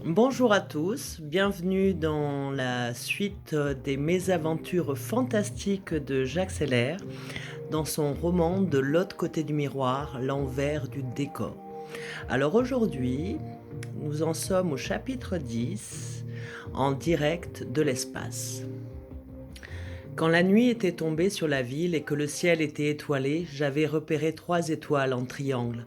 Bonjour à tous, bienvenue dans la suite des mésaventures fantastiques de Jacques Seller dans son roman De l'autre côté du miroir, l'envers du décor. Alors aujourd'hui, nous en sommes au chapitre 10, en direct de l'espace. Quand la nuit était tombée sur la ville et que le ciel était étoilé, j'avais repéré 3 étoiles en triangle,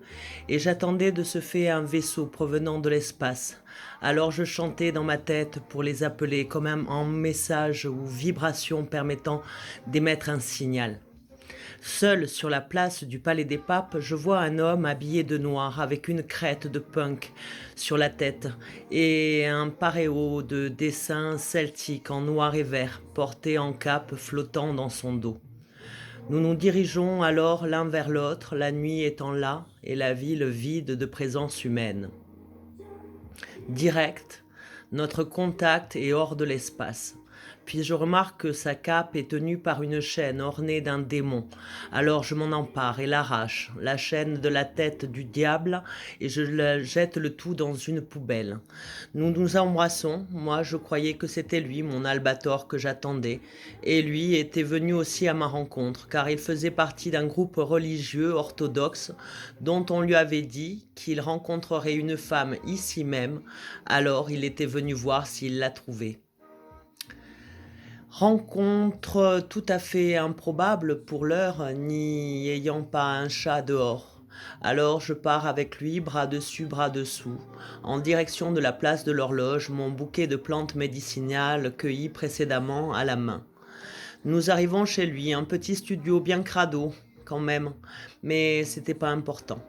et j'attendais de ce fait un vaisseau provenant de l'espace. Alors je chantais dans ma tête pour les appeler comme un message ou vibration permettant d'émettre un signal. Seul sur la place du Palais des Papes, je vois un homme habillé de noir avec une crête de punk sur la tête et un paréo de dessin celtique en noir et vert porté en cape flottant dans son dos. Nous nous dirigeons alors l'un vers l'autre, la nuit étant là et la ville vide de présence humaine. Direct, notre contact est hors de l'espace. Puis je remarque que sa cape est tenue par une chaîne ornée d'un démon. Alors je m'en empare et l'arrache, la chaîne de la tête du diable, et je la jette le tout dans une poubelle. Nous nous embrassons. Moi, je croyais que c'était lui, mon albator que j'attendais. Et lui était venu aussi à ma rencontre, car il faisait partie d'un groupe religieux orthodoxe dont on lui avait dit qu'il rencontrerait une femme ici même. Alors il était venu voir s'il la trouvait. Rencontre tout à fait improbable pour l'heure, n'y ayant pas un chat dehors. Alors je pars avec lui, bras dessus, bras dessous, en direction de la place de l'horloge, mon bouquet de plantes médicinales cueillies précédemment à la main. Nous arrivons chez lui, un petit studio bien crado, quand même, mais c'était pas important.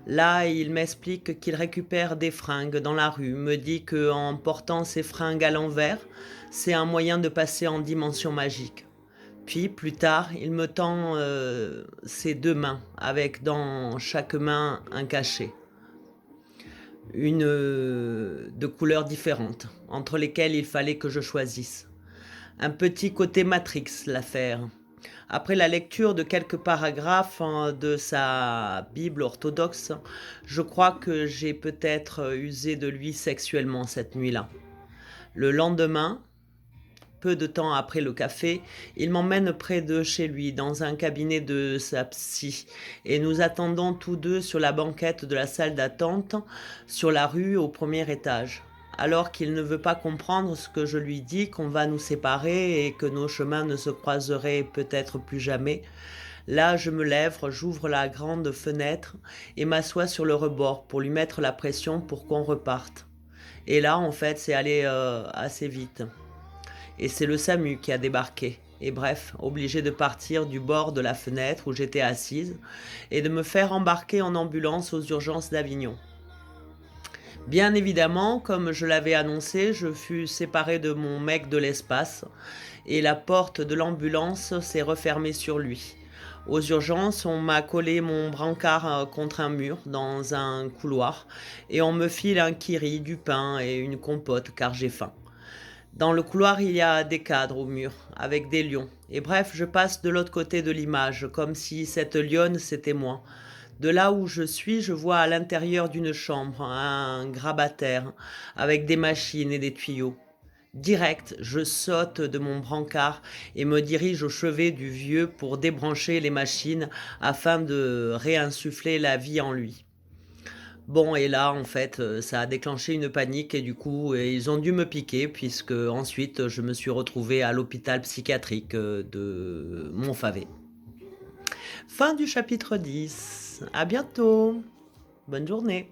Là, il m'explique qu'il récupère des fringues dans la rue, me dit qu'en portant ses fringues à l'envers, c'est un moyen de passer en dimension magique. Puis, plus tard, il me tend ses 2 mains, avec dans chaque main un cachet, une de couleurs différentes, entre lesquelles il fallait que je choisisse. Un petit côté Matrix, l'affaire. Après la lecture de quelques paragraphes de sa Bible orthodoxe, je crois que j'ai peut-être usé de lui sexuellement cette nuit-là. Le lendemain, peu de temps après le café, il m'emmène près de chez lui, dans un cabinet de sa psy, et nous attendons tous deux sur la banquette de la salle d'attente, sur la rue au premier étage. Alors qu'il ne veut pas comprendre ce que je lui dis, qu'on va nous séparer et que nos chemins ne se croiseraient peut-être plus jamais, là je me lève, j'ouvre la grande fenêtre et m'assois sur le rebord pour lui mettre la pression pour qu'on reparte. Et là, en fait, c'est allé assez vite. Et c'est le SAMU qui a débarqué. Et bref, obligé de partir du bord de la fenêtre où j'étais assise et de me faire embarquer en ambulance aux urgences d'Avignon. Bien évidemment, comme je l'avais annoncé, je fus séparée de mon mec de l'espace et la porte de l'ambulance s'est refermée sur lui. Aux urgences, on m'a collé mon brancard contre un mur dans un couloir et on me file un kiri, du pain et une compote car j'ai faim. Dans le couloir, il y a des cadres au mur, avec des lions. Et bref, je passe de l'autre côté de l'image, comme si cette lionne, c'était moi. De là où je suis, je vois à l'intérieur d'une chambre un grabataire, avec des machines et des tuyaux. Direct, je saute de mon brancard et me dirige au chevet du vieux pour débrancher les machines afin de réinsuffler la vie en lui. Bon, et là, en fait, ça a déclenché une panique et du coup, ils ont dû me piquer puisque ensuite, je me suis retrouvée à l'hôpital psychiatrique de Montfavet. Fin du chapitre 10. À bientôt. Bonne journée.